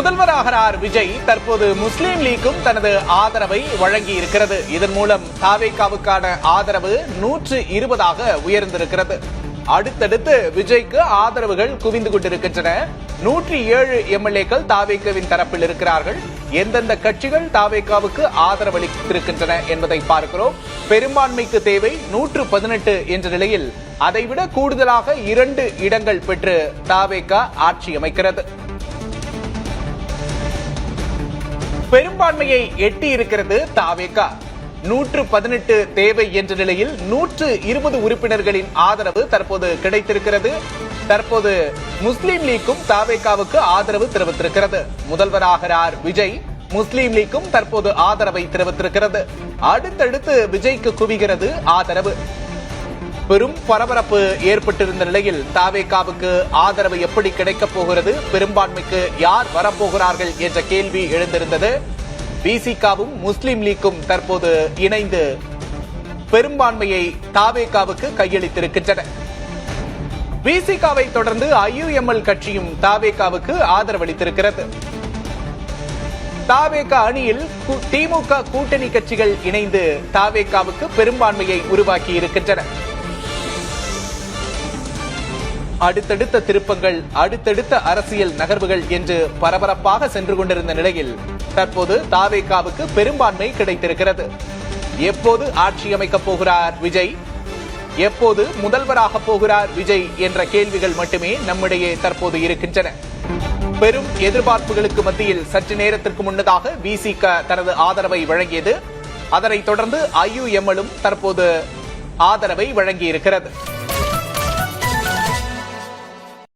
முதல்வராகிறார் விஜய். தற்போது முஸ்லீம் லீக்கும் தனது ஆதரவை வழங்கி இருக்கிறது. இதன் மூலம் தாவேகாவுக்கான ஆதரவு 120 உயர்ந்திருக்கிறது. அடுத்தடுத்து விஜய்க்கு ஆதரவுகள் குவிந்து கொண்டிருக்கின்றன. 107 எம்எல்ஏக்கள் தாவேகாவின் தரப்பில் இருக்கிறார்கள். எந்தெந்த கட்சிகள் தாவேகாவுக்கு ஆதரவளித்திருக்கின்றன என்பதை பார்க்கிறோம். பெரும்பான்மைக்கு தேவை 118 என்ற நிலையில் அதைவிட கூடுதலாக 2 இடங்கள் பெற்று தாவேகா ஆட்சி அமைக்கிறது. பெரும்பான்மையை எட்டி இருக்கிறது தாவேகா. 118 தேவை என்ற நிலையில் 120 உறுப்பினர்களின் ஆதரவு தற்போது கிடைத்திருக்கிறது. தற்போது முஸ்லீம் லீக்கும் தாவேகாவுக்கு ஆதரவு தெரிவித்திருக்கிறது. முதல்வராகிறார் விஜய். முஸ்லீம் லீக்கும் தற்போது ஆதரவை தெரிவித்திருக்கிறது. அடுத்தடுத்து விஜய்க்கு குவிகிறது ஆதரவு. பெரும் பரபரப்பு ஏற்பட்டிருந்த நிலையில் தாவேகாவுக்கு ஆதரவு எப்படி கிடைக்கப் போகிறது, பெரும்பான்மைக்கு யார் வரப்போகிறார்கள் என்ற கேள்வி எழுந்திருந்தது. விசிகாவும் முஸ்லீம் லீக்கும் தற்போது இணைந்து பெரும்பான்மையை தாவேகாவுக்கு கையளித்திருக்கின்றன. விசிகாவை தொடர்ந்து ஐயுஎம்எல் கட்சியும் தாவேகாவுக்கு ஆதரவளித்திருக்கிறது. தாவேகா அணியில் திமுக கூட்டணி கட்சிகள் இணைந்து தாவேகாவுக்கு பெரும்பான்மையை உருவாக்கி இருக்கின்றன. அடுத்தடுத்த திருப்பங்கள், அடுத்தடுத்த அரசியல் நகர்வுகள் என்று பரபரப்பாக சென்று கொண்டிருந்த நிலையில் தற்போது தாவேகாவுக்கு பெரும்பான்மை கிடைத்திருக்கிறது. எப்போது ஆட்சி அமைக்கப் போகிறார் விஜய், எப்போது முதல்வராக போகிறார் விஜய் என்ற கேள்விகள் மட்டுமே நம்மிடையே தற்போது இருக்கின்றன. பெரும் எதிர்பார்ப்புகளுக்கு மத்தியில் சற்று நேரத்திற்கு முன்னதாக விசிக தனது ஆதரவை வழங்கியது. அதனைத் தொடர்ந்து ஐயுஎம்எலும் தற்போது ஆதரவை வழங்கியிருக்கிறது.